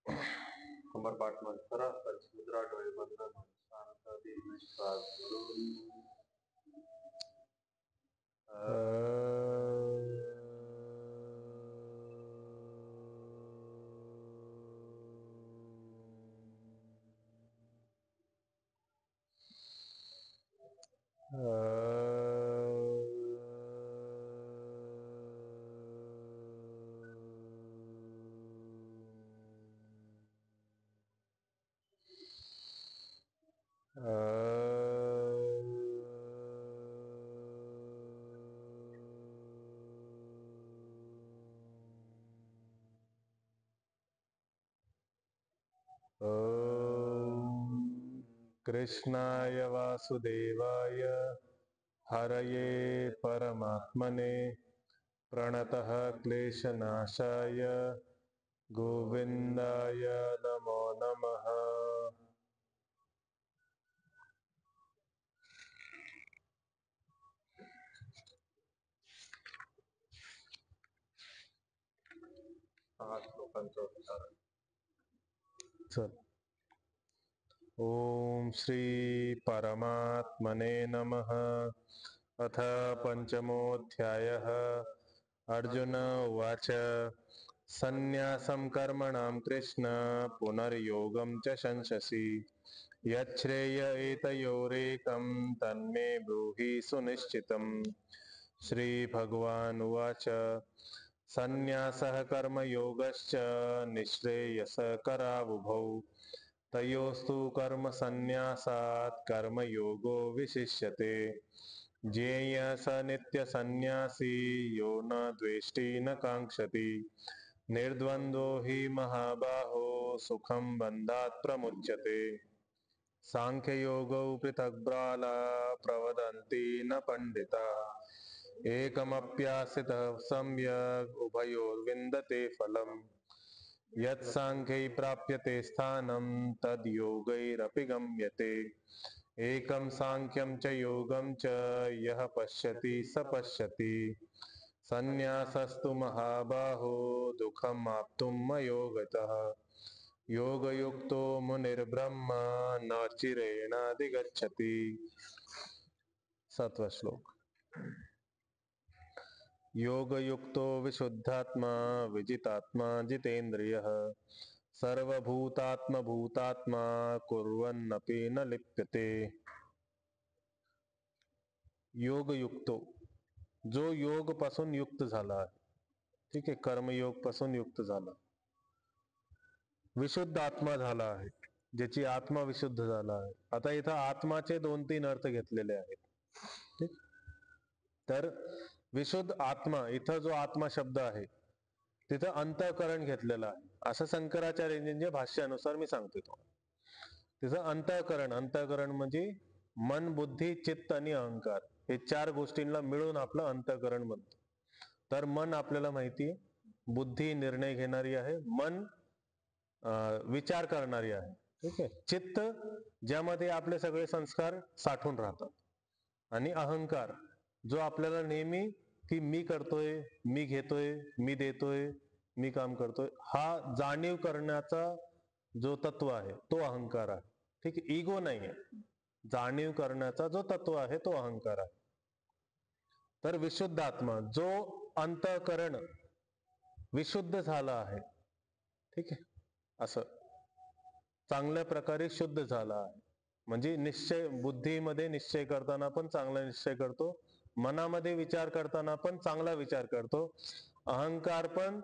कमरपाठ सरासर मुद्रा डोळे बंद मन शांत दीर्घ श्वास घेऊन कृष्णाय वासुदेवाय हरये परमात्मने प्रणतः क्लेशनाशाय गोविंदाय नमो नमः। श्लोकांचं उच्चारण। चल। ओम श्री परमात्मने नमः। अथ पंचमोऽध्यायः। अर्जुन उवाच सन्न्यासं कर्मणां कृष्ण पुनर्योगं च शंससि यच्छ्रेय एतयोरेकं तन्मे ब्रूहि सुनिश्चितम्। श्रीभगवान् उवाच सन्न्यासः कर्मयोगश्च निःश्रेयसकरावुभौ तयोस्तु कर्मसन्न्यासात् कर्मयोगो विशिष्यते। ज्ञेयः स नित्यसन्न्यासी यो न द्वेष्टि न काङ्क्षति निर्द्वन्द्वो हि महाबाहो सुखं बन्धात् प्रमुच्यते। सांख्ययोगौ पृथक् बाला प्रवदन्ति न पण्डिताः एकमप्यास्थितः सम्यक् उभयोर्विन्दते फलम्। यत् सांख्यै प्राप्यते स्थानं तद् योगैरपि गम्यते। एकं सांख्यं च योगं च यः पश्यति स पश्यति। सन्न्यासस्तु महाबाहो दुःखमाप्तुं मयोगतः योगयुक्तो मुनिर्ब्रह्म न चिरेणाधिगच्छति। 7वां श्लोक। योगयुक्तो विशुद्धात्मा विजितात्मा जितेन्द्रियः सर्वभूतात्मभूतात्मा कुर्वन्नपि न लिप्यते। योगयुक्तो जो योग पासून युक्त झाला आहे, ठीक आहे, कर्मयोग पासून युक्त झाला, विशुद्ध आत्मा झाला आहे, ज्याची आत्मा विशुद्ध झाला आहे। आता इथं आत्माचे 2-3 अर्थ घेतलेले आहेत, ठीक। तर विशुद्ध आत्मा, इथं जो आत्मा शब्द आहे तिथं अंतःकरण घेतलेला आहे, असं शंकराचार्यांच्या भाष्यानुसार मी सांगतो तुम्हाला। तिथं अंतःकरण, अंतःकरण म्हणजे मन बुद्धी चित्त आणि अहंकार, हे 4 गोष्टींना मिळून आपलं अंतःकरण बनतं। तर मन आपल्याला माहिती आहे, बुद्धी निर्णय घेणारी आहे, मन विचार करणारी आहे, ठीक आहे। चित्त ज्यामध्ये आपले सगळे संस्कार साठून राहतात, आणि अहंकार जो आपल्याला नेहमी की मी करतोय, मी घेतोय, मी देतोय, मी काम करतोय, हा जाणीव करण्याचा जो तत्व आहे तो अहंकार आहे, ठीक आहे। इगो नाही आहे, जाणीव करण्याचा जो तत्व आहे तो अहंकार आहे। तर विशुद्ध आत्मा जो अंतःकरण विशुद्ध झाला आहे, ठीक आहे, असं चांगल्या प्रकारे शुद्ध झाला आहे, म्हणजे निश्चय, बुद्धीमध्ये निश्चय करताना पण चांगला निश्चय करतो, मनामध्ये विचार करताना पण चांगला विचार करतो, अहंकार पण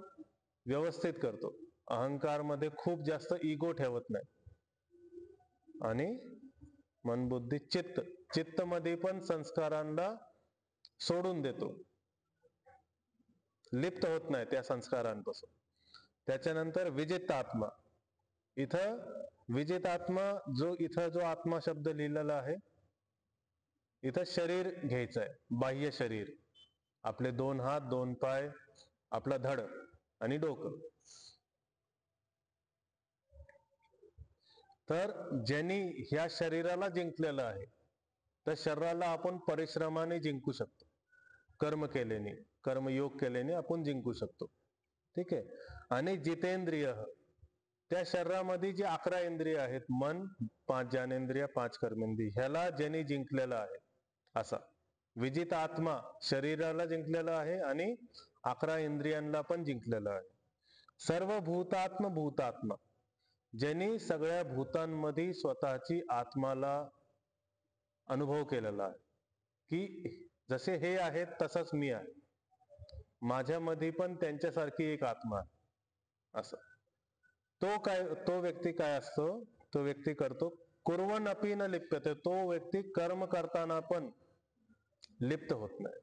व्यवस्थित करतो, अहंकार मध्ये खूप जास्त इगो ठेवत नाही, आणि मन बुद्धी चित्त, चित्त मध्ये पण संस्कारांना सोडून देतो, लिप्त होत नाही त्या संस्कारांपासून। त्याच्यानंतर विजित आत्मा, इथं विजित आत्मा जो, इथं जो आत्मा शब्द लिहिलेला आहे, इथं शरीर घ्यायचं आहे, बाह्य शरीर, आपले 2 हात 2 पाय, आपला धड आणि डोकं। तर ज्यांनी ह्या शरीराला जिंकलेलं आहे, तर शरीराला आपण परिश्रमाने जिंकू शकतो, कर्म केल्याने, कर्मयोग केल्याने आपण जिंकू शकतो, ठीक आहे। आणि जितेंद्रिय, त्या शरीरामध्ये जी 11 इंद्रिय आहेत, मन, 5 ज्ञानेंद्रिय, 5 कर्मेंद्रिय, ह्याला ज्यांनी जिंकलेलं आहे असा विजित आत्मा शरीराला जिंकलेला आहे आणि 11 इंद्रियांना पण जिंकलेलं आहे. सर्व भूतात्मा ज्यांनी सगळ्या भूतांमध्ये स्वतःची आत्माला अनुभव केलेला आहे की जसे हे आहेत तसंच मी आहे, माझ्यामध्ये पण त्यांच्यासारखी एक आत्मा आहे असं. तो व्यक्ती काय असतो, तो व्यक्ती करतो कुर्वन् अपि न लिप्यते, तो व्यक्ती कर्म करताना पण लिप्त होत नाही.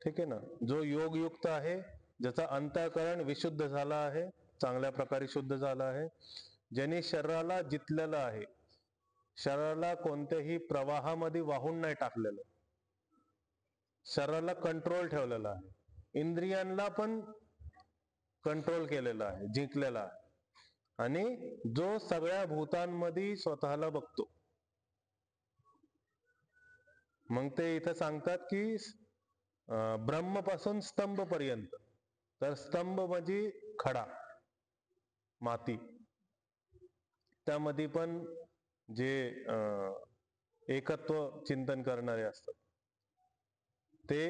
ठीक आहे ना. जो योगयुक्त आहे, ज्याचा अंतःकरण विशुद्ध झाला आहे, चांगल्या प्रकारे शुद्ध झाला आहे, ज्यांनी शरीराला जितलेलं आहे, शरीराला कोणत्याही प्रवाहामध्ये वाहून नाही टाकलेलं, शरीराला कंट्रोल ठेवलेला आहे, इंद्रियांना पण कंट्रोल केलेला आहे, जिंकलेला आहे, आणि जो सगळ्या भूतांमध्ये स्वतःला बघतो. मग ते इथं सांगतात की ब्रह्मपासून स्तंभ पर्यंत. तर स्तंभ म्हणजे खडा, माती, त्यामध्ये पण जे एकत्व चिंतन करणारे असतात ते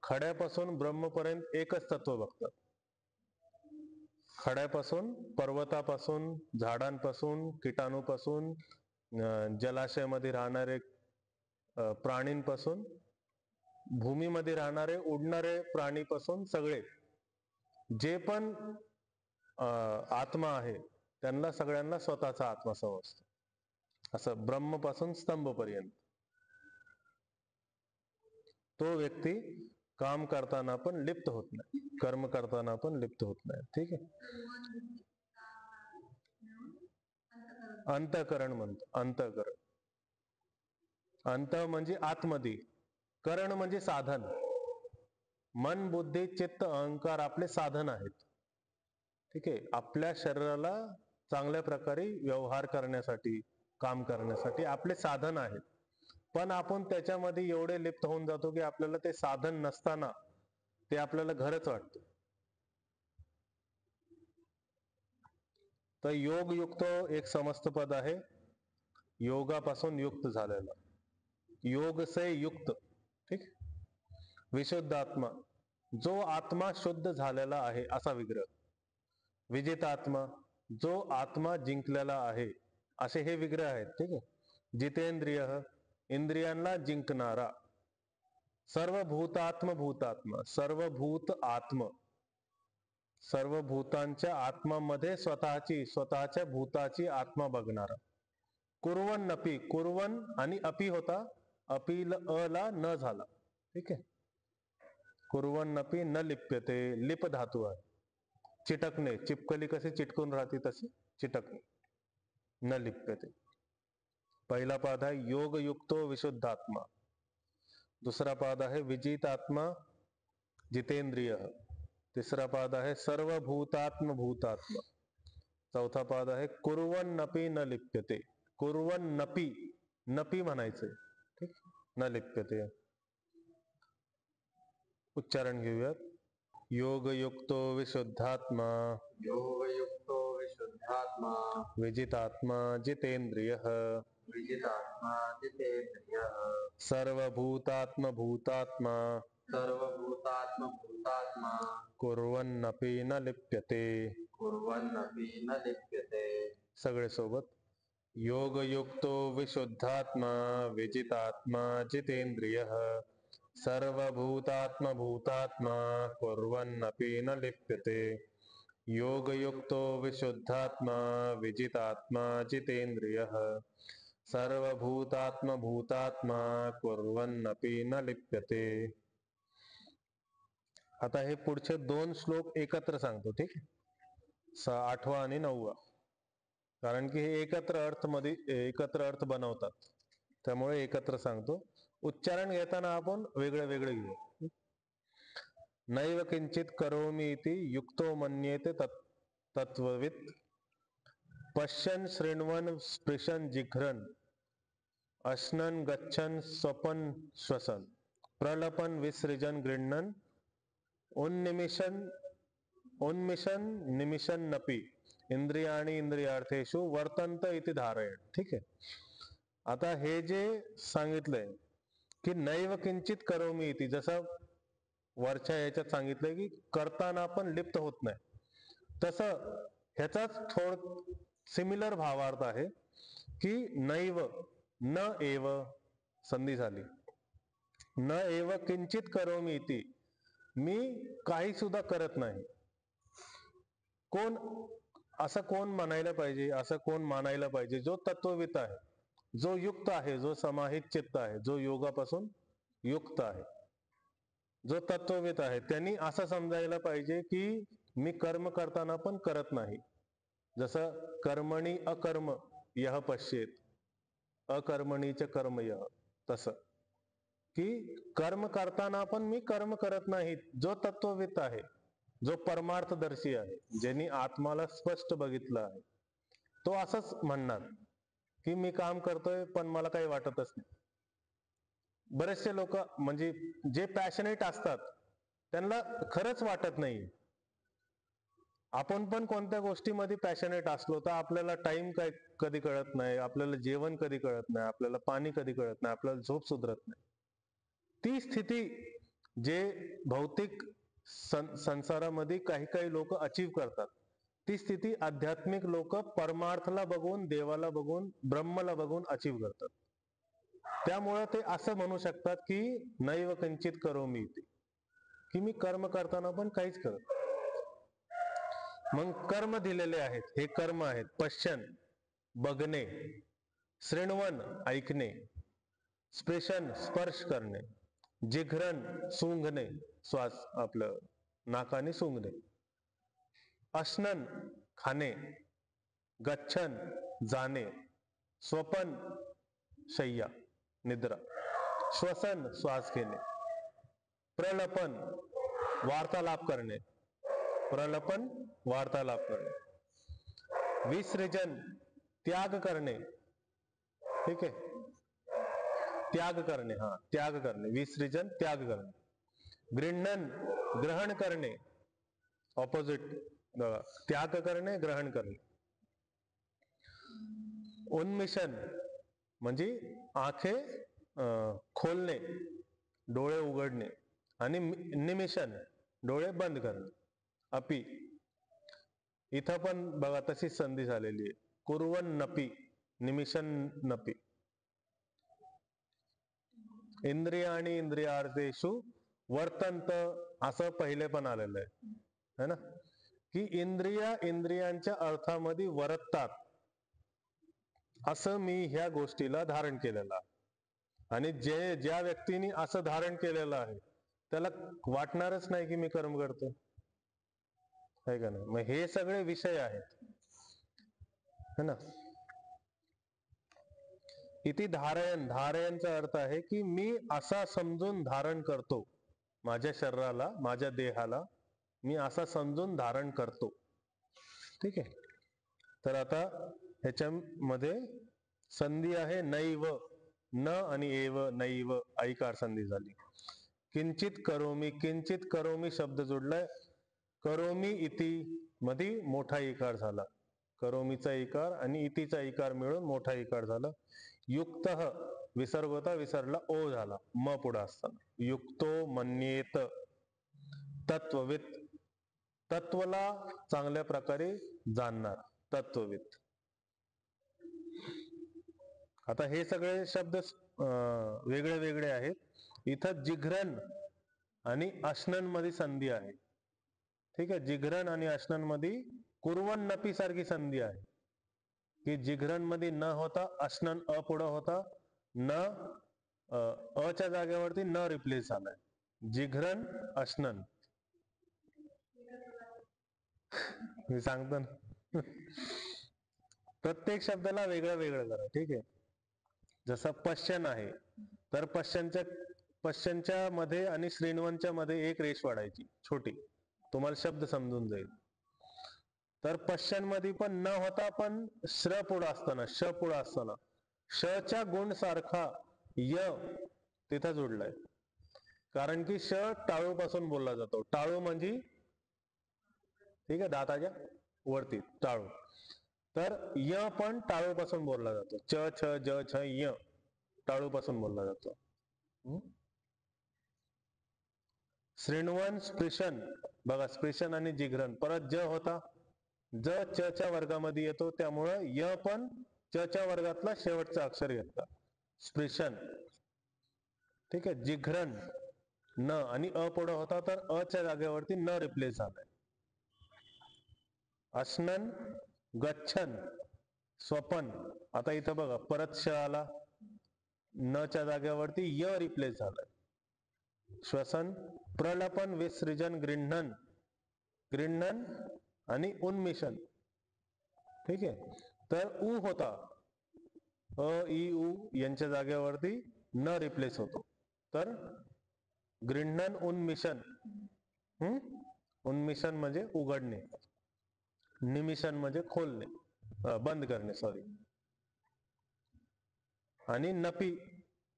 खड्यापासून ब्रह्मपर्यंत एकच तत्व बघतात. खड्यापासून, पर्वतापासून, झाडांपासून, किटाणूपासून, जलाशयामध्ये राहणारे प्राणींपासून, भूमीमध्ये राहणारे उडणारे प्राणीपासून, सगळे जे पण आत्मा आहे त्यांना सगळ्यांना स्वतःचा आत्मा समजतो. असं ब्रह्मपासून स्तंभपर्यंत तो व्यक्ती काम करताना पण लिप्त होत नाही, कर्म करताना पण लिप्त होत नाही. ठीक आहे. अंतःकरण म्हणतो. अंतःकरण, अंत म्हणजे आतमध्ये, करण म्हणजे साधन. मन, बुद्धी, चित्त, अहंकार आपले साधन आहेत. ठीक आहे. आपल्या शरीराला चांगल्या प्रकारे व्यवहार करण्यासाठी, काम करण्यासाठी आपले साधन आहेत. पण आपण त्याच्यामध्ये एवढे लिप्त होऊन जातो की आपल्याला ते साधन नसताना ते आपल्याला घरच वाटतं. तर योगयुक्त एक समस्त पद आहे, योगापासून युक्त झालेला, योग से युक्त. ठीक. विशुद्ध आत्मा, जो आत्मा शुद्ध झालेला आहे असा विग्रह. विजित आत्मा, जो आत्मा जिंकलेला आहे, असे हे विग्रह आहेत. ठीक आहे. जितेंद्रिय, इंद्रियांना जिंकणारा. सर्वभूतात्म भूतात्मा, सर्वभूत आत्म, सर्व भूतांच्या आत्मामध्ये स्वतःच्या भूताची आत्मा बघणारा. कुर्वन् अपि, कुर्वन् आणि अपि होता, अपि ला न झाला. ठीक आहे. कुर्वन् अपि न लिप्यते, लिप धातू आहे, चिटकणे, चिपकली कशी चिटकून राहते तशी चिटकणे, न लिप्यते. पहिला पाद आहे योगयुक्तो विशुद्धात्मा, दुसरा पाद आहे विजित आत्मा जितेंद्रिय, तिसरा पाद आहे सर्वभूतात्म भूतात्मा, चौथा पाद आहे कुर्वन्नपि न लिप्यते. कुर्वन्नपि, नपी म्हणायचंय. ठीक. न लिप्यते. उच्चारण घेऊयात. योगयुक्तो विशुद्धात्मा, योगयुक्तो विशुद्धात्मा, विजितात्मा जितेंद्रियः, विजितात्मा जितेन्द्रियः, सर्वभूतात्म भूतात्मा, सर्वभूतात्म भूतात्मा, कुर्वन्नपि न लिप्यते. कुर्वन्नपि न लिप्यते. सगळे सोबत. योगयुक्तो विशुद्धात्मा, विजितात्मा जितेंद्रियः, सर्वभूतात्म भूतात्मा, कुर्वन्नपि न लिप्यते. योगयुक्तो विशुद्धात्मा, विजितात्मा जितेंद्रियः, सर्वभूतात्म भूतात्मा, कुर्वन्नपि न लिप्यते. आता हे पुढचे दोन श्लोक एकत्र सांगतो. ठीक आहे. 8वा आणि 9वा, कारण की हे एकत्र अर्थ बनवतात, त्यामुळे एकत्र सांगतो. उच्चारण घेताना आपण वेगळे वेगळे घेऊ. नैव किंचित करोमि इति युक्तो मन्येते तत्त्ववित्, पश्यन् शृण्वन् स्पृशन् जिघ्रन्, अश्नन् गच्छन् स्वपन् श्वसन्, प्रलपन् विसृजन् गृह्णन्, उन्मिषन् निमिषन्नपि, इंद्रियाणि इंद्रियार्थेषु वर्तन्त इति धारयेण. ठीक आहे. आता हे जे सांगितलंय की नैव किंचित करोमी इति, जसं वरच्या ह्याच्यात सांगितलंय की करताना पण लिप्त होत नाही, तसं ह्याचाच सिमिलर भावार्थ आहे की नैव, न एव संधी झाली, न एव किंचित करोमी इति, मी काही सुद्धा करत नाही. कोण असं कोण म्हणायला पाहिजे, असं कोण मानायला पाहिजे? जो तत्ववित आहे, जो युक्त आहे, जो समाहित चित्त आहे, जो योगापासून युक्त आहे, जो तत्ववित आहे, त्यांनी असं समजायला पाहिजे की मी कर्म करताना पण करत नाही. जसं कर्मणी अकर्म यह पश्येत, अकर्मणीच कर्म यह, तसं की कर्म करताना पण मी कर्म करत नाही. जो तत्ववित आहे, जो परमार्थदर्शी आहे, ज्यांनी आत्माला स्पष्ट बघितलं आहे, तो असंच म्हणणार की मी काम करतोय पण मला काही वाटतच नाही. बरेचसे लोक म्हणजे जे पॅशनेट असतात त्यांना खरंच वाटत नाही. आपण पण कोणत्या गोष्टीमध्ये पॅशनेट असलो तर आपल्याला टाइम काय कधी कळत नाही, आपल्याला जेवण कधी कळत नाही, आपल्याला पाणी कधी कळत नाही, आपल्याला झोप सुधरत नाही. ती स्थिती जे भौतिक संसारामध्ये काही काही लोक अचीव करतात, ती स्थिती आध्यात्मिक लोक परमार्थला बघून, देवाला बघून, ब्रह्मला बघून अचीव करतात. त्यामुळे ते असं म्हणू शकतात की नैव किंचित करोमी इति, की मी कर्म करताना पण काहीच करत. मग कर्म दिलेले आहेत, हे कर्म आहेत पश्यन बघणे, श्रृण्वन ऐकणे, स्पृशन स्पर्श करणे, जिघ्रन सूंघणे, श्वास आपलं नाकाने सूंघणे, अश्नन खाणे, गच्छन जाणे, स्वपन शय्या निद्रा, श्वसन श्वास घेणे, प्रलपन वार्तालाप करणे, प्रलपन वार्तालाप करणे, विसृजन त्याग करणे. ठीक आहे, त्याग करणे, हा त्याग करणे, विसृजन त्याग करणे, गृह्णन ग्रहण करणे, ऑपोजिट, त्याग करणे ग्रहण करणे, उन्मिशन म्हणजे आंखे खोलणे, डोळे उघडणे, आणि निमिशन डोळे बंद करणे. अपि इथं पण बघा तशीच संधी झालेली आहे. कुर्वन नपी, निमिशन नपी, इंद्रियाणि इंद्रियार्थेषु वर्तन्त, असं पहिले पण आलेलं आहे, है ना, की इंद्रियांच्या अर्थामध्ये वर्ततात, असं मी ह्या गोष्टीला धारण केलेलं आहे. आणि ज्या व्यक्तीने असं धारण केलेलं आहे त्याला वाटणारच नाही की मी कर्म करतो, आहे का नाही. मग हे सगळे विषय आहेत, है ना. इति धारयन, धारयनचा अर्थ आहे की मी असा समजून धारण करतो, माझ्या शरीराला, माझ्या देहाला मी असा समजून धारण करतो. ठीक आहे. तर आता ह्याच्यामध्ये संधी आहे नैव, न आणि एव, नैव ऐकार संधी झाली. किंचित करोमी, किंचित करोमी शब्द जोडलाय, करोमी इति मध्ये मोठा इकार झाला, करोमीचा इकार आणि इतिचा इकार मिळून मोठा इकार झाला. युक्त विसर्ग होता, विसरला ओ झाला, म पुढे असताना. युक्तो मन्येत, तत्ववित, तत्वला चांगल्या प्रकारे जाणणार, तत्ववित. आता हे सगळे शब्द वेगळे वेगळे आहेत. इथं जिघ्रन आणि अश्नन मध्ये संधी आहे. ठीक आहे, जिघ्रन आणि अश्नन मध्ये कुर्वन नपी सारखी संधी आहे, की जिघ्रन मध्ये न होता अश्नन अ पुढं होता, न अच्या जागेवरती न रिप्लेस झालाय, जिघ्रन अश्नन. मी सांगतो ना, प्रत्येक शब्दाला वेगळं वेगळं करा. ठीक आहे. जसं पश्चन आहे तर पश्चनच्या मध्ये आणि श्रीनवनच्या मध्ये एक रेष वाढायची छोटी, तुम्हाला शब्द समजून जाईल. तर पश्चन मध्ये पण न होता पण श्र पुढं असताना, श पुढं असताना, शच्या गुण सारखा य तिथं जोडलाय. कारण की श टाळू पासून बोलला जातो. टाळू म्हणजे, ठीक आहे, दाताच्या वरती टाळू. तर य पण टाळू पासून बोलला जातो. च छ ज छ य टाळू पासून बोलला जातो. श्रेणवन स्पृशन, बघा स्पृशन आणि जिघ्रन, परत ज होता, ज च च्या वर्गामध्ये येतो, त्यामुळं य पण च च्या वर्गातला शेवटचा अक्षर घेतला, स्पृशन. ठीक आहे. जिघ्रन न आणि अ पुढं होता, तर अ च्या जागेवरती न रिप्लेस झालाय. अश्नन गच्छन स्वपन, आता इथं बघा परत श आला, न च्या जागेवरती य रिप्लेस झालाय. श्वसन, प्रलपन विसृजन गृह्णन, गृह्णन आणि उन्मिशन. ठीक आहे. तर उ होता, अ इ उ यांच्या जागेवरती न रिप्लेस होतो, तर गृह्णन उन्मिशन. उन्मिशन म्हणजे उघडणे, निमिषण म्हणजे खोलणे, बंद करणे, सॉरी. आणि नपी,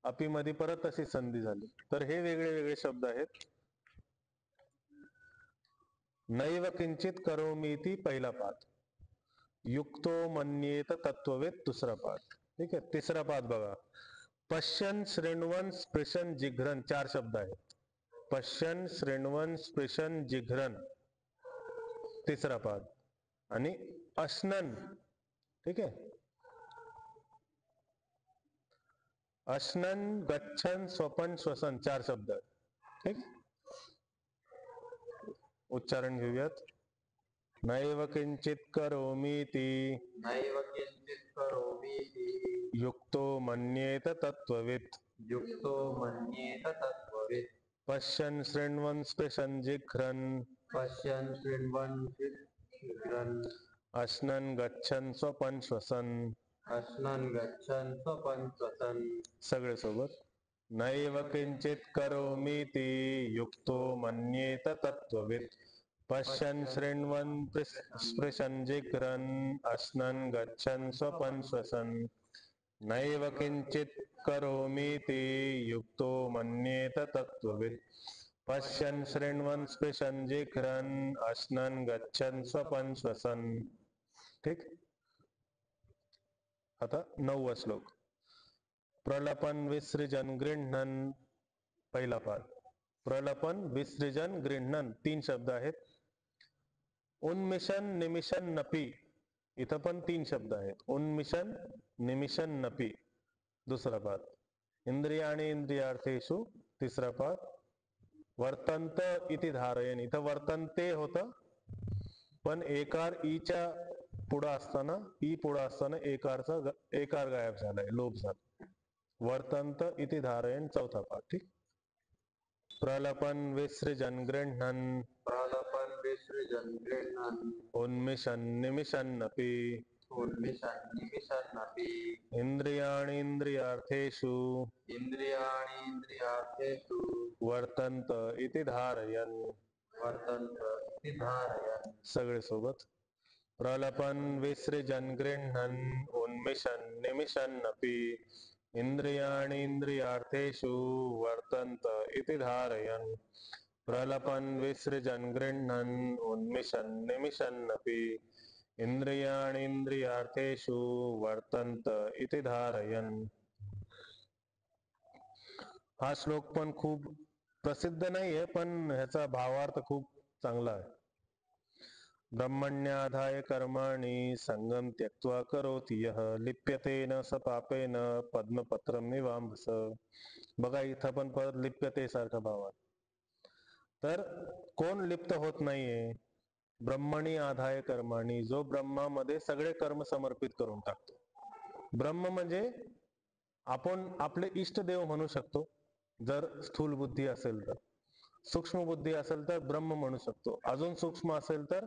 अपी मध्ये परत तशी संधी झाली. तर हे वेगळे वेगळे शब्द आहेत. नैव किंचित करोमीति पहिला पाठ, युक्तो मन्येत तत्ववेद दुसरा पाठ. ठीक आहे. तिसरा पाठ बघा, पश्यन श्रेणवन स्पृशन जिघ्रन, 4 शब्द आहेत. पश्यन श्रेणवन स्पृशन जिघ्रन तिसरा पाठ. आणि अश्नन, ठीक आहे, अश्नन गच्छन स्वपन श्वसन 4 शब्द आहेत. ठीक, उच्चारण घेऊयात. नैव किंचित करोमीति, नैव किंचित करोमीति, युक्तो मन्येत तत्ववित्, युक्तो मन्येत तत्त्ववित्. पश्यन् शृण्वन् स्पृशन् जिघ्रन्, पश्यन् शृण्वन् जिघ्रन्, अश्नन् गच्छन् स्वपन् श्वसन्. अश्नन् गच्छन् स्वपन् श्वसन्. सगळे सोबत. नैव किंचित करोमीति, युक्तो मन्येत तत्ववित्, पश्यन् शृण्वन् स्पृशन् जिघ्रन्, अश्नन् गच्छन् स्वपन् श्वसन्. नैव किंचित करोमीति, युक्तो मन्येत तत्ववित्, पश्यन् शृण्वन् स्पृशन् जिघ्रन्, अश्नन् गच्छन् स्वपन् श्वसन्. ठीक. आता 9वा श्लोक. प्रलपन विसृजन गृह्णन, पहिला पाठ. प्रलपन विसृजन गृह्णन 3 शब्द आहेत. उन्मिशन निमिषन नपी, इथं पण 3 शब्द आहेत. उन्मिशन निमिषन नपी दुसरा पाठ. इंद्रियाणि इंद्रियार्थेषु तिसरा पाठ. वर्तंत इति धारयन, इथं वर्तन्ते होतं, पण एकार ईच्या पुढं असताना, ई पुढं असताना एकार गायब झालाय, लोप झाला. वर्तंत इति धारयन चौथा पाठ. ठीक. प्रलपन विसृजन गृह्णन, प्रलपन विसृजन गृह्णन, उन्मिषन निमिषन्नपि, उन्मिषन् निमिषन्नपि, इंद्रियाणि इंद्रियार्थेषु, इंद्रियाणि इंद्रियार्थेषु, वर्तन्त इति धारयन, वर्तन्त इति धारयन्. सगळे सोबत. प्रलपन विसृजन गृह्णन, उन्मिषन निमिषन्नपि, इंद्रियाणि इंद्रियार्थेषु, वर्तन्त इति धारयन्. प्रलपन विसृजन गृह्णन, उन्मिषन निमिषन्नपि, इंद्रियाणि इंद्रियार्थेषु, वर्तन्त इति धारयन्. हा श्लोक पण खूप प्रसिद्ध नाहीये, पण ह्याचा भावार्थ खूप चांगला आहे. ब्रह्मण्याधाय कर्माणि संगम त्यक्त्वा करोति यः, लिप्यते न स पापेन पद्मपत्रम निवांभस. बघा इथं पण परत लिप्यते सारखा भाव आहे. तर कोण लिप्त होत नाहीये? ब्रह्मणी आधाय कर्माणि, जो ब्रह्मामध्ये सगळे कर्म समर्पित करून टाकतो. ब्रह्म म्हणजे आपण आपले इष्टदेव म्हणू शकतो, जर स्थूल बुद्धी असेल तर. सूक्ष्म बुद्धी असेल तर ब्रह्म म्हणू शकतो. अजून सूक्ष्म असेल तर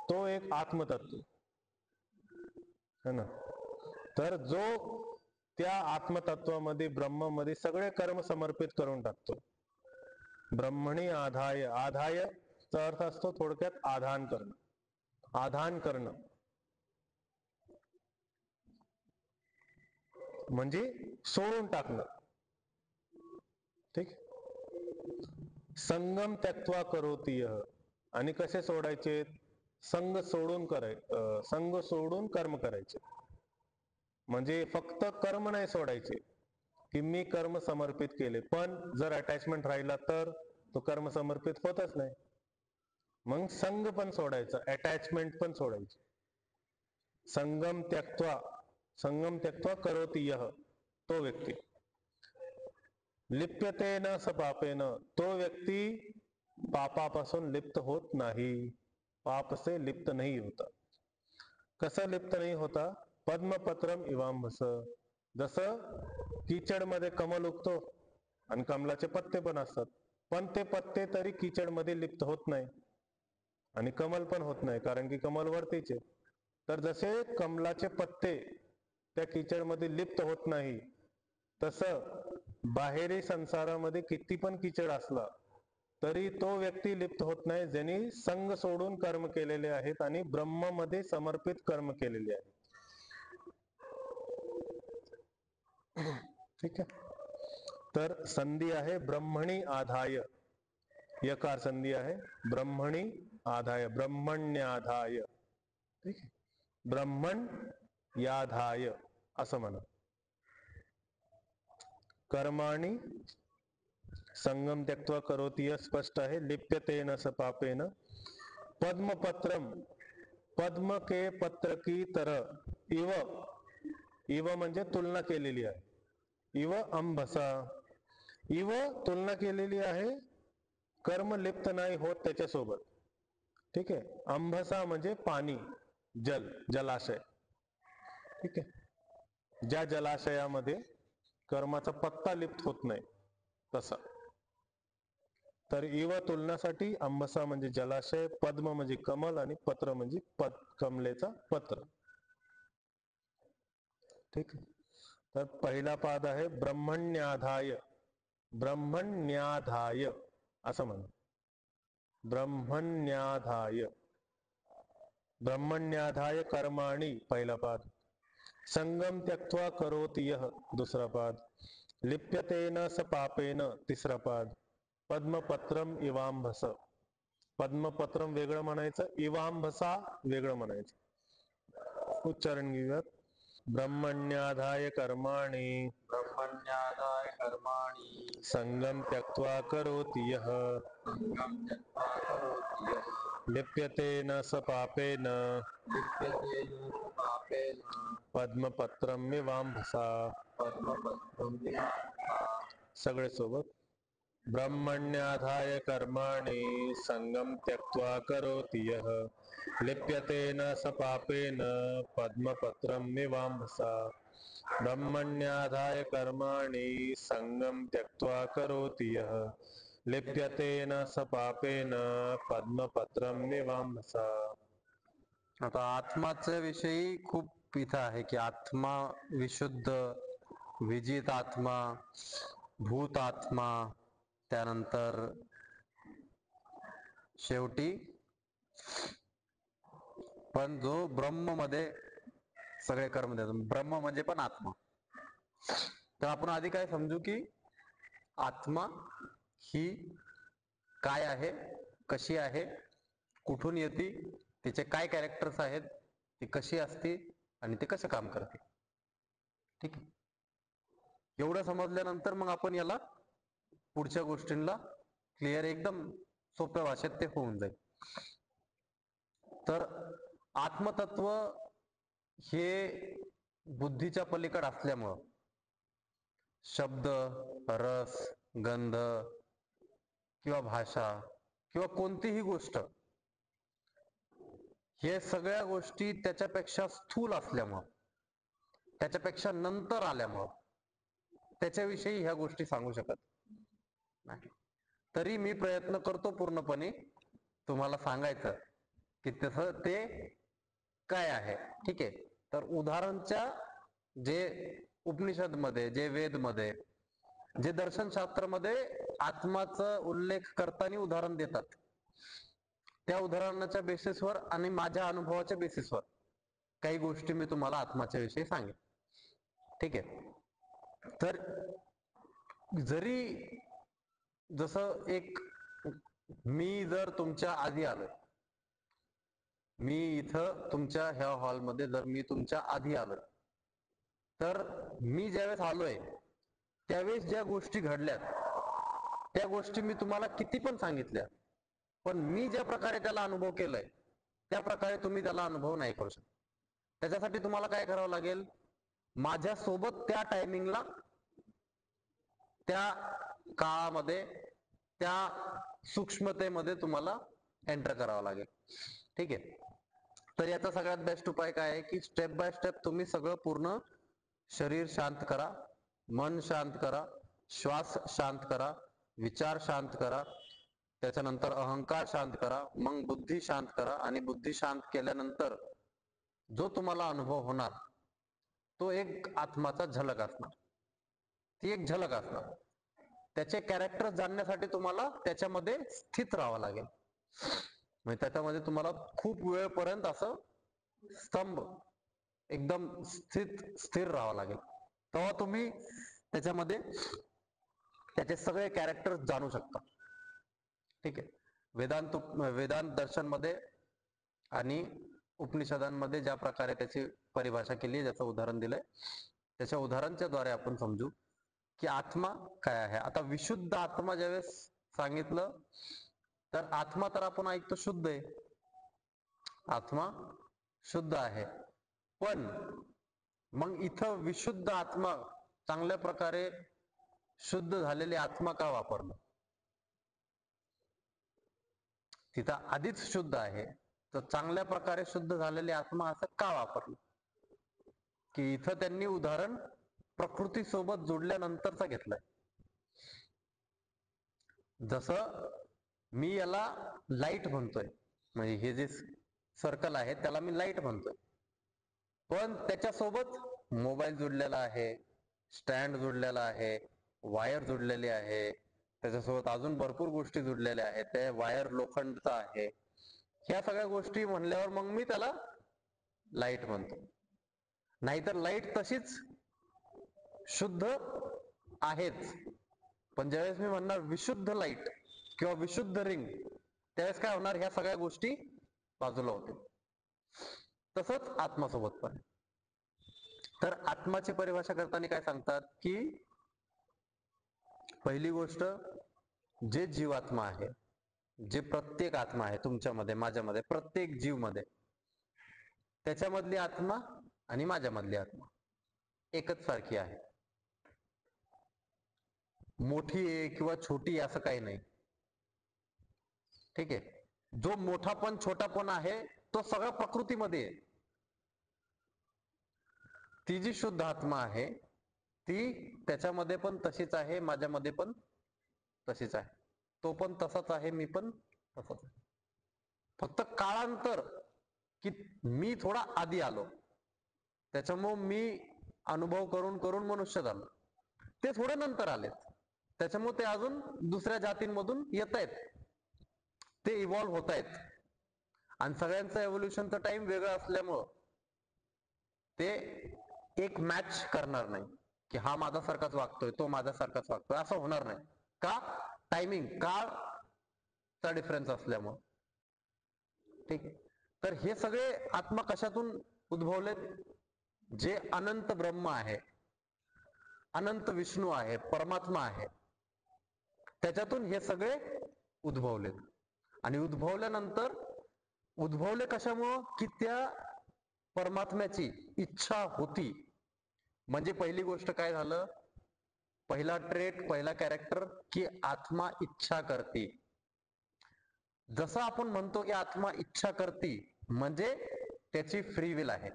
तो एक आत्मतत्व है ना. तर जो त्या आत्मतत्वामध्ये, ब्रह्मामध्ये सगळे कर्म समर्पित करून टाकतो. ब्रह्मणी आधाय, आधाय चा अर्थ असतो थोडक्यात आधान करणं, आधान करणं म्हणजे सोडून टाकणं. ठीक. संगम त्यक्त्वा करोति यः, आणि कसे सोडायचे? संग सोडून कर्म करायचे. म्हणजे फक्त कर्म नाही सोडायचे की मी कर्म समर्पित केले, पण जर अटॅचमेंट राहिला तर तो कर्म समर्पित होतच नाही. मग संग पण सोडायचा, अटॅचमेंट पण सोडायची. संगम त्यक्त्वा करोति यः, तो व्यक्ती. लिप्यतेन स पापेन, तो व्यक्ती पापापासून लिप्त होत नाही, पाप से लिप्त नहीं होता. कसं लिप्त नाही होता? पद्मपत्रम इवांभस, जसं कीचड मध्ये कमल उगतो आणि कमलाचे पत्ते पण असतात, पण ते पत्ते तरी कीचड मध्ये लिप्त होत नाही आणि कमल पण होत नाही, कारण की कमल वरतीच आहे. तर जसे कमलाचे पत्ते त्या कीचड मध्ये लिप्त होत नाही, तसं बाहेरी संसारामध्ये किती पण कीचड असला तरी तो व्यक्ती लिप्त होत नाही, ज्यांनी संग सोडून कर्म केलेले आहेत आणि ब्रह्म मध्ये समर्पित कर्म केलेले आहेत. ठीक आहे. तर संधी आहे ब्रह्मणी आधाय, यकार संधी आहे ब्रह्मणी आधाय, ब्रह्मण्याधाय. ठीक आहे. ब्रह्मण याधाय असं म्हणा. कर्माणी संगम त्यक्त्वा करोति यः स्पष्ट आहे. लिप्यतेन स पापेन. पद्मपत्रम, पद्म के पत्र की तरह, इव म्हणजे तुलना केलेली आहे. इव अंबसा, इव तुलना केलेली आहे, कर्म लिप्त नाही होत त्याच्यासोबत. ठीक आहे. अंबसा म्हणजे पाणी, जल, जलाशय. ठीक आहे. ज्या जलाशयामध्ये कर्माचा पत्ता लिप्त होत नाही तसा. तर इव तुलनासाठी अंबसा म्हणजे जलाशय, पद्म म्हणजे कमल आणि पत्र म्हणजे कमलेचा पत्र. ठीक आहे. तर पहिला पाद आहे ब्रह्मण्याधाय, ब्रह्मण्याधाय असं म्हणा. ब्रह्मण्याधाय, ब्रह्मण्याधाय कर्माणि पहिला पाद. संगम त्यक्त्वा करोति यः दुसरा पाद. लिप्यतेन स पापेन तिसरा पाद. पद्मपत्रम इवांभस, पद्मपत्रम वेगळं म्हणायचं, इवांभसा वेगळं म्हणायचं. उच्चारण घेऊयात. ब्रह्मण्याधाय कर्माणि, ब्रह्मण्यादाय कर्माणि संगम त्यक्त्वा करोति यः, संगम त्यक्त्वा करोति यः, लिप्यतेन स पापेन लिप्यतेन स पापेन पद्मपत्रम इवांभसा. पद्मपत्रं विना. सगळे सोबत. ब्रह्मण्याधाय कर्माणि संगम त्यक्त्वा करोति यः, लिप्यतेन स पापेन पद्मपत्रम इवांभसा. ब्रह्मण्याधाय कर्माणि संगम त्यक्त्वा करोति यः, लिप्यतेन स पापेन पद्मपत्रम इवांभसा. आता आत्माच्या विषयी खूप इथं आहे की आत्मा विशुद्ध, विजित आत्मा, भूत आत्मा, त्यानंतर शेवटी पण जो ब्रह्म मध्ये सगळे कर्म देतो, ब्रह्म म्हणजे पण आत्मा. तर आपण आधी काय समजू की आत्मा ही काय आहे, कशी आहे, कुठून येते, तिचे काय कॅरेक्टर्स आहेत, ती कशी असते आणि ते कसं काम करते. ठीक आहे. एवढं समजल्यानंतर मग आपण याला पुढच्या गोष्टींना क्लिअर, एकदम सोप्या भाषेत ते होऊन जाईल. तर आत्मतत्व हे बुद्धीच्या पलीकड असल्यामुळं शब्द, रस, गंध किंवा भाषा किंवा कोणतीही गोष्ट, हे सगळ्या गोष्टी त्याच्यापेक्षा स्थूल असल्यामुळं, त्याच्यापेक्षा नंतर आल्यामुळं त्याच्याविषयी ह्या गोष्टी सांगू शकत नाही. तरी मी प्रयत्न करतो पूर्णपणे तुम्हाला सांगायचं की तसं ते काय आहे. ठीक आहे. तर उदाहरणच्या जे उपनिषद मध्ये, जे वेद मध्ये, जे दर्शनशास्त्रामध्ये आत्माचा उल्लेख करताना उदाहरण देतात, त्या उदाहरणाच्या बेसिसवर आणि माझ्या अनुभवाच्या बेसिसवर काही गोष्टी मी तुम्हाला आत्माच्या विषयी सांगेन. ठीक आहे. तर जरी जसं एक मी जर तुमच्या आधी आलोय मी इथं तुमच्या ह्या हॉलमध्ये जर मी तुमच्या आधी आलोय, तर मी ज्यावेळेस आलोय त्यावेळेस ज्या गोष्टी घडल्यात त्या गोष्टी मी तुम्हाला किती पण सांगितल्या, पण मी ज्या प्रकारे त्याला अनुभव केलाय त्या प्रकारे तुम्ही त्याला अनुभव नाही करू शकत. त्याच्यासाठी तुम्हाला काय करावं लागेल, माझ्यासोबत त्या टायमिंगला, त्या काळामध्ये, त्या सूक्ष्मतेमध्ये तुम्हाला एंटर करावं लागेल. ठीक आहे. तर याचा सगळ्यात बेस्ट उपाय काय आहे की स्टेप बाय स्टेप तुम्ही सगळं पूर्ण शरीर शांत करा, मन शांत करा, श्वास शांत करा, विचार शांत करा, त्याच्यानंतर अहंकार शांत करा, मग बुद्धी शांत करा. आणि बुद्धी शांत केल्यानंतर जो तुम्हाला अनुभव होणार तो एक आत्माचा झलक असणार, ती एक झलक असणार. त्याचे कॅरेक्टर जाणण्यासाठी तुम्हाला त्याच्यामध्ये स्थित राहावं लागेल. म्हणजे त्याच्यामध्ये तुम्हाला खूप वेळपर्यंत असं स्तंभ एकदम स्थिर राहावं लागेल, तेव्हा तुम्ही त्याच्यामध्ये त्याचे सगळे कॅरेक्टर जाणू शकता. ठीक आहे. वेदांत दर्शन मध्ये आणि उपनिषदांमध्ये ज्या प्रकारे त्याची परिभाषा केली, ज्याचं उदाहरण दिलंय, त्याच्या उदाहरणाच्या द्वारे आपण समजू की आत्मा काय आहे. आता विशुद्ध आत्मा ज्यावेळेस सांगितलं, तर आत्मा तर आपण ऐकतो शुद्ध आहे, आत्मा शुद्ध आहे, पण मग इथं विशुद्ध आत्मा, चांगल्या प्रकारे शुद्ध झालेली आत्मा का वापरलं? तिथं आधीच शुद्ध आहे, तर चांगल्या प्रकारे शुद्ध झालेली आत्मा असं का वापरलं? की इथं त्यांनी उदाहरण प्रकृती सोबत जोडल्यानंतरचा घेतलंय. जसं मी याला लाईट म्हणतोय, म्हणजे हे जे सर्कल आहे त्याला मी लाईट म्हणतोय, पण त्याच्यासोबत मोबाईल जोडलेला आहे, स्टँड जोडलेला आहे, वायर जोडलेली आहे, त्याच्यासोबत अजून भरपूर गोष्टी जोडलेल्या आहेत, त्या वायर लोखंडचा आहे. ह्या सगळ्या गोष्टी म्हणल्यावर मग मी त्याला लाईट म्हणतो. नाहीतर लाईट तशीच शुद्ध आहेच, पण ज्यावेळेस मी म्हणणार विशुद्ध लाईट किंवा विशुद्ध रिंग, त्यावेळेस काय होणार, ह्या सगळ्या गोष्टी बाजूला होतील. तसंच आत्मासोबत पण. तर आत्माची परिभाषा करताना काय सांगतात की पहिली गोष्ट, जे जीवात्मा आहे, जे प्रत्येक आत्मा आहे तुमच्यामध्ये, माझ्यामध्ये, प्रत्येक जीव मध्ये, त्याच्यामधली आत्मा आणि माझ्यामधली आत्मा एकच सारखी आहे. मोठी आहे किंवा छोटी असं काही नाही. ठीक आहे. जो मोठा पण छोटा पण आहे तो सगळा प्रकृतीमध्ये आहे. ती जी शुद्ध आत्मा आहे ती त्याच्यामध्ये पण तशीच आहे, माझ्यामध्ये पण तशीच आहे, तो पण तसाच आहे, मी पण तसाच आहे. फक्त काळांतर की मी थोडा आधी आलो, त्याच्यामुळे मी अनुभव करून करून मनुष्य झालो, ते थोडे नंतर आलेत, त्याच्यामुळे ते अजून दुसऱ्या जातींमधून येत आहेत, ते इव्हॉल्व्ह होत आहेत. आणि सगळ्यांचं एव्होल्युशनचा टाइम वेगळा असल्यामुळं ते एक मॅच करणार नाही की हा माझ्यासारखाच वागतोय, तो माझ्यासारखाच वागतोय, असं होणार नाही. का? टायमिंग, काळचा डिफरन्स असल्यामुळं. ठीक आहे. तर हे सगळे आत्मा कशातून उद्भवलेत? जे अनंत ब्रह्म आहे, अनंत विष्णू आहे, परमात्मा आहे, त्याच्यातून हे सगळे उद्भवलेत. आणि उद्भवल्यानंतर उद्भवले कशामुळं? की त्या परमात्म्याची इच्छा होती. म्हणजे पहिली गोष्ट काय झालं, पहिला ट्रेट, पहिला कॅरेक्टर की आत्मा इच्छा करते. जसं आपण म्हणतो की आत्मा इच्छा करते, म्हणजे त्याची फ्री विल आहे.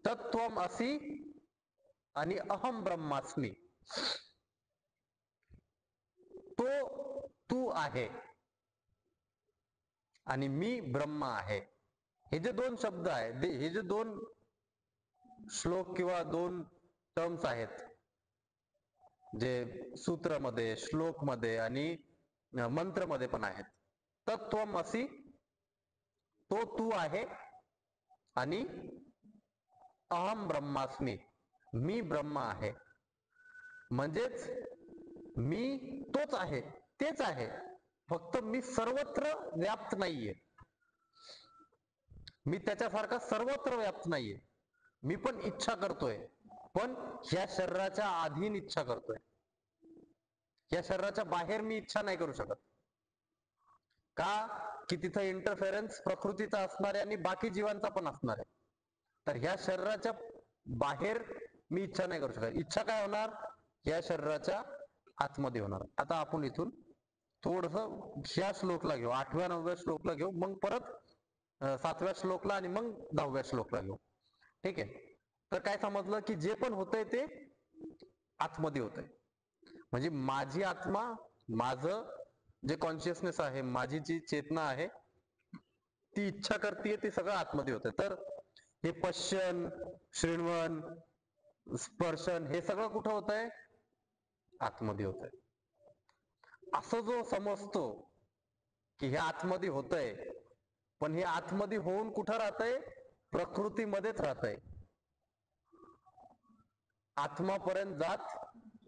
तत्त्वम असि आणि अहम ब्रह्मास्मी, तो तू आहे आणि मी ब्रह्म आहे. हे जे दोन शब्द आहेत, हे जे दोन श्लोक किंवा दोन टर्म्स आहेत, जे सूत्रामध्ये, श्लोकमध्ये आणि मंत्रमध्ये पण आहेत. तत्त्वमसि, तो तू आहे, आणि अहम ब्रह्मास्मी, मी ब्रह्म आहे. म्हणजेच मी तोच आहे, तेच आहे, फक्त मी सर्वत्र व्याप्त नाहीये, मी त्याच्यासारखा सर्वत्र व्याप्त नाहीये, मी पण इच्छा करतोय, पण ह्या शरीराच्या अधीन इच्छा करतोय. या शरीराच्या बाहेर मी इच्छा नाही करू शकत. का? की तिथं इंटरफेरन्स प्रकृतीचा असणार आहे आणि बाकी जीवांचा पण असणार आहे. तर ह्या शरीराच्या बाहेर मी इच्छा नाही करू शकत. इच्छा काय होणार? या शरीराच्या आतमध्ये होणार. आता आपण इथून थोडस ह्या श्लोकला घेऊ, 8व्या 9व्या श्लोकला घेऊ, मग परत 7व्या श्लोकला आणि मग 10व्या श्लोकला घेऊ. ठीक आहे. तर काय समजलं की जे पण होतंय ते आतमध्ये होतंय. म्हणजे माझी आत्मा, माझं जे कॉन्शियसनेस आहे, माझी जी चेतना आहे, ती इच्छा करतीये, ते सगळं आतमध्ये होतंय. तर हे पश्यन, शृण्वन, स्पर्शन हे सगळं कुठं होतंय? आतमध्ये होतंय. असं जो समजतो की हे आतमध्ये होतंय, पण हे आतमध्ये होऊन कुठं राहतंय? प्रकृतीमध्येच राहतंय. आत्मापर्यंत जात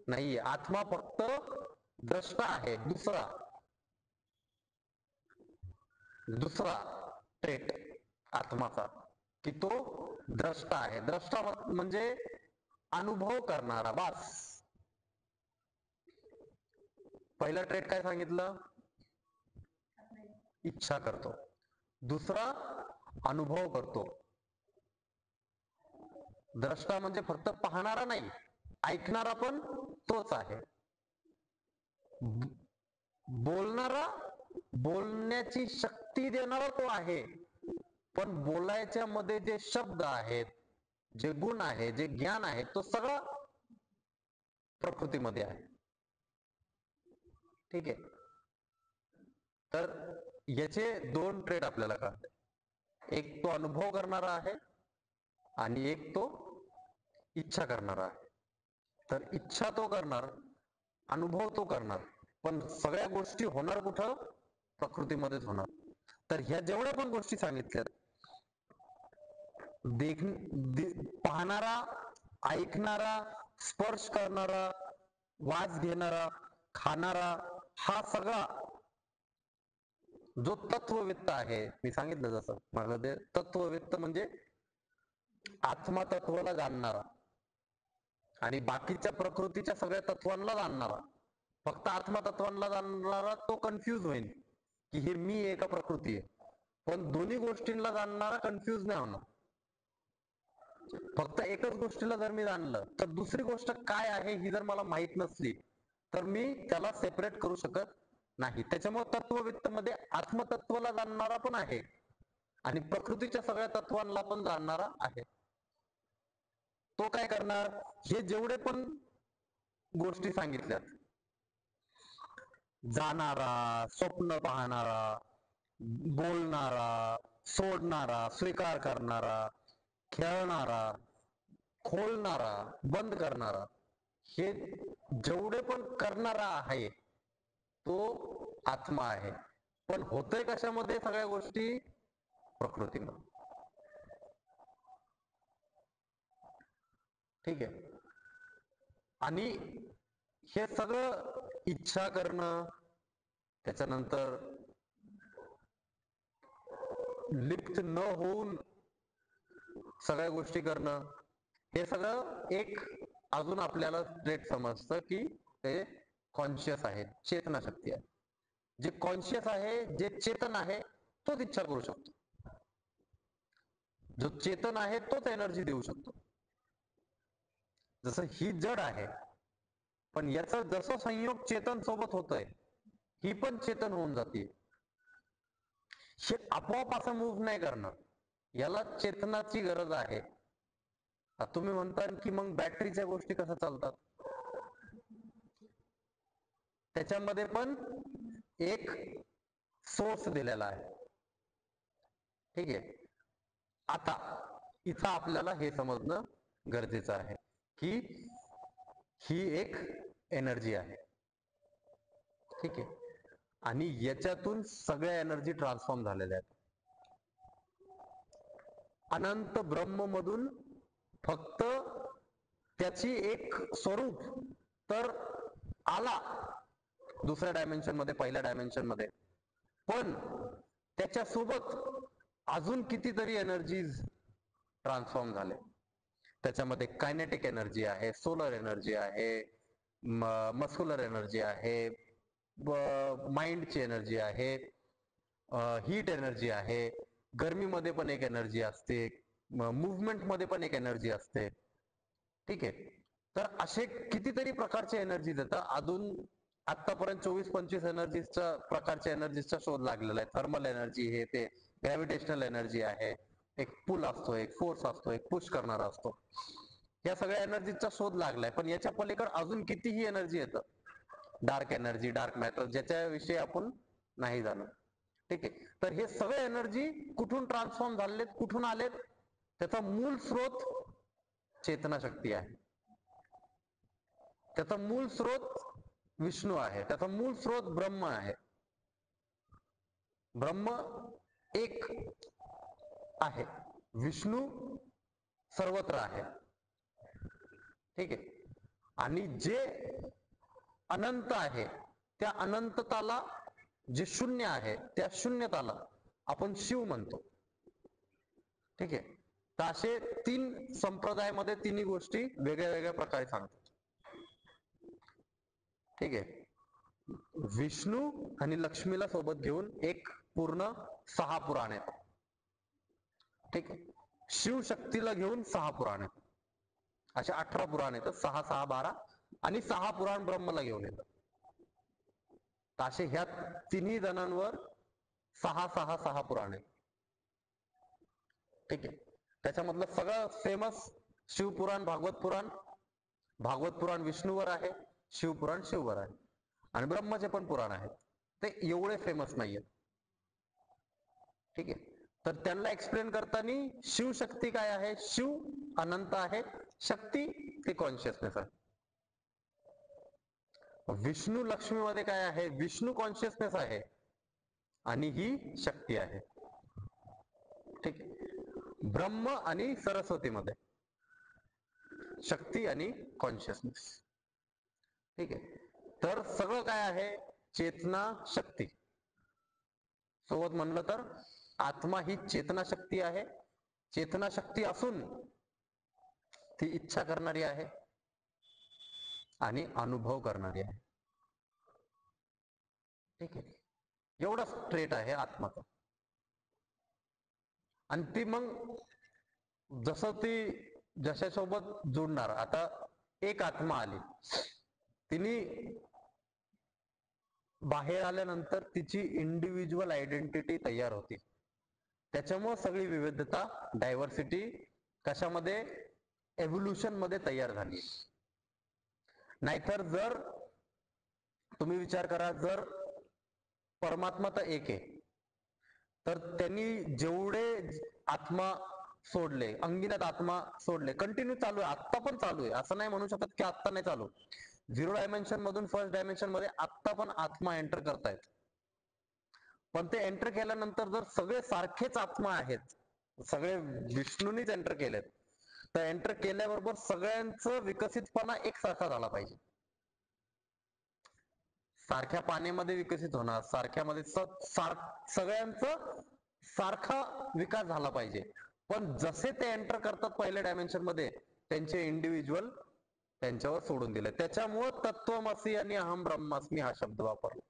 नाहीये. आत्मा फक्त द्रष्टा आहे. दुसरा ट्रेट आत्माचा, की तो द्रष्टा आहे. द्रष्टा म्हणजे अनुभव करणारा. बस. पहिला ट्रेट काय सांगितलं? इच्छा करतो. दुसरा अनुभव करतो. द्रष्टा म्हणजे फक्त पाहणारा नाही, ऐकणारा पण तोच आहे. बोलणारा, बोलण्याची शक्ती देणारा तो आहे, पण बोलायच्या मध्ये जे शब्द आहेत, जे गुण आहे, जे ज्ञान आहे, तो सगळा प्रकृतीमध्ये आहे. ठीक आहे. तर याचे दोन ट्रेड आपल्याला कळते. एक तो अनुभव करणारा आहे आणि एक तो इच्छा करणारा आहे. तर इच्छा तो करणार, अनुभव तो करणार, पण सगळ्या गोष्टी होणार कुठं? प्रकृतीमध्येच होणार. तर ह्या जेवढ्या पण गोष्टी सांगितल्यात, पाहणारा, ऐकणारा, स्पर्श करणारा, वास घेणारा, खाणारा, हा सगळा जो तत्ववेत्ता आहे, मी सांगितलं जसं मला, ते तत्ववेत्ता म्हणजे आत्मा तत्वाला जाणणारा आणि बाकीच्या प्रकृतीच्या सगळ्या तत्वांना जाणणारा. फक्त आत्मा तत्वांना जाणणारा तो कन्फ्यूज होईल की हे मी आहे का प्रकृती आहे. पण दोन्ही गोष्टींना जाणणारा कन्फ्यूज नाही होणार. फक्त एकच गोष्टीला जर मी जाणलं, तर दुसरी गोष्ट काय आहे ही जर मला माहित नसली, तर मी त्याला सेपरेट करू शकत नाही. त्याच्यामुळे तत्ववित्त मध्ये आत्मतत्वाला जाणणारा पण आहे आणि प्रकृतीच्या सगळ्या तत्वांना पण जाणणारा आहे. तो काय करणार? हे जेवढे पण गोष्टी सांगितल्यात, जाणारा, स्वप्न पाहणारा, बोलणारा, सोडणारा, स्वीकार करणारा, खेळणारा, खोलणारा, बंद करणारा, हे जेवढे पण करणारा आहे तो आत्मा आहे. पण होतंय कशामध्ये सगळ्या गोष्टी? प्रकृतीमध्ये. ठीक आहे. आणि हे सगळं इच्छा करणं, त्याच्यानंतर लिप्त न होऊन सगळ्या गोष्टी करणं, हे सगळं एक अजून आपल्याला स्ट्रेट समजतं की ते कॉन्शियस आहे, चेतना शक्ती आहे. जे कॉन्शियस आहे, जे चेतन आहे, तोच इच्छा करू शकतो. जो चेतन आहे तोच एनर्जी देऊ शकतो. जसं ही जड आहे, पण याचा जसं संयोग चेतन सोबत होतोय, ही पण चेतन होऊन जाते. हे आपोआप असं मूव्ह नाही करणार, याला चेतनाची गरज आहे. तुम्ही म्हणता की मग बॅटरीच्या गोष्टी कशा चालतात? त्याच्यामध्ये पण एक सोर्स दिलेला आहे. ठीक आहे. आता इथं आपल्याला हे समजणं गरजेचं आहे की ही एक एनर्जी आहे. ठीक आहे. आणि याच्यातून सगळ्या एनर्जी ट्रान्सफॉर्म झालेल्या आहेत. अनंत ब्रह्म मधून फक्त त्याची एक स्वरूप तर आला, दुसऱ्या डायमेन्शन मध्ये, पहिल्या डायमेन्शन मध्ये. पण त्याच्यासोबत अजून कितीतरी एनर्जीज ट्रान्सफॉर्म झाले. त्याच्यामध्ये कायनेटिक एनर्जी आहे, सोलर एनर्जी आहे, मस्क्युलर एनर्जी आहे, माइंडची एनर्जी आहे, हीट एनर्जी आहे, गरमीमध्ये पण एक एनर्जी असते, मुवमेंट मध्ये पण एक एनर्जी असते. ठीक आहे. तर असे कितीतरी प्रकारचे एनर्जीज येतात. अजून आतापर्यंत 24-25 एनर्जीच्या प्रकारच्या एनर्जीचा शोध लागलेला आहे. थर्मल एनर्जी, हे ते, ग्रॅव्हिटेशनल एनर्जी आहे, एक पुल असतो, एक फोर्स असतो, एक पुश करणारा असतो. या सगळ्या एनर्जीचा शोध लागलाय. पण याच्या पलीकडे अजून कितीही एनर्जी येतं, डार्क एनर्जी, डार्क मॅटर, ज्याच्याविषयी आपण नाही जाणत. ठीक आहे. तर हे सगळे एनर्जी कुठून ट्रान्सफॉर्म झालेत, कुठून आलेत? त्याचा मूळ स्रोत चेतना शक्ती आहे. त्याचा मूळ स्रोत विष्णू आहे. त्याचा मूळ स्रोत ब्रह्म आहे. ब्रह्म एक आहे, विष्णू सर्वत्र आहे. ठीक आहे. आणि जे अनंत आहे, त्या अनंतताला, जे शून्य आहे त्या शून्यताला आपण शिव म्हणतो. ठीक आहे. तर असे 3 संप्रदायामध्ये तिन्ही गोष्टी वेगळ्या वेगळ्या प्रकारे सांगतात. ठीक आहे. विष्णू आणि लक्ष्मीला सोबत घेऊन एक पूर्ण 6 पुराण आहेत. ठीक आहे. शिवशक्तीला घेऊन 6 पुराण आहेत. असे 18 पुराण येतात. 6, 6, 12 आणि 6 पुराण ब्रह्मला घेऊन येतात. तर असे ह्या तिन्ही जणांवर 6, 6, 6 पुराण आहेत. ठीक आहे. त्याच्यामधलं सगळं फेमस शिवपुराण, भागवत पुराण. भागवत पुराण विष्णूवर आहे, शिवपुराण शिववर आहे. आणि ब्रह्माचे पण पुराण आहेत, ते एवढे फेमस नाहीयेत. ठीक आहे. तर त्यांना एक्सप्लेन करताना शिवशक्ती काय आहे, शिव अनंत आहे, शक्ती ते कॉन्शियसनेस आहे. विष्णू लक्ष्मीमध्ये काय आहे, विष्णू कॉन्शियसनेस आहे आणि ही शक्ती आहे. ठीक आहे. ब्रह्म आणि सरस्वतीमध्ये शक्ती आणि कॉन्शियसनेस. ठीक आहे. तर सगळं काय आहे, चेतना शक्ती. सोबत म्हणलं तर आत्मा ही चेतना शक्ती आहे. चेतना शक्ती असून ती इच्छा करणारी आहे आणि अनुभव करणारी आहे. ठीक आहे. एवढा स्ट्रेट आहे आत्माचा. आणि ती मग जसं ती जशासोबत जुडणार. आता एक आत्मा आली, तिने बाहेर आल्यानंतर तिची इंडिव्हिज्युअल आयडेंटिटी तयार होती. त्याच्यामुळे सगळी विविधता, डायव्हर्सिटी कशामध्ये, एव्होल्युशन मध्ये तयार झाली. नाहीतर जर तुम्ही विचार करा, जर परमात्मा तर एक आहे, तर त्यांनी जेवढे आत्मा सोडले, अंगिनत आत्मा सोडले, कंटिन्यू चालू आहे, आत्ता पण चालू आहे. असं नाही म्हणू शकत की आत्ता नाही चालू. 0 डायमेन्शन मधून फर्स्ट डायमेन्शन मध्ये आत्ता पण आत्मा एंटर करतायत. पण ते एंटर केल्यानंतर जर सगळे सारखेच आत्मा आहेत, सगळे विष्णूनीच एंटर केलेत, तर एंटर केल्याबरोबर सगळ्यांचं विकसितपणा एकसारखा झाला पाहिजे. सारख्या पाण्यामध्ये विकसित होणार, सारख्यामध्ये सगळ्यांचं सारखा विकास झाला पाहिजे. पण जसे ते एंटर करतात पहिल्या डायमेन्शन मध्ये, त्यांचे इंडिव्हिज्युअल त्यांच्यावर सोडून दिले. त्याच्यामुळं तत्वमसी आणि अहम ब्रह्मास्मी हा शब्द वापरला.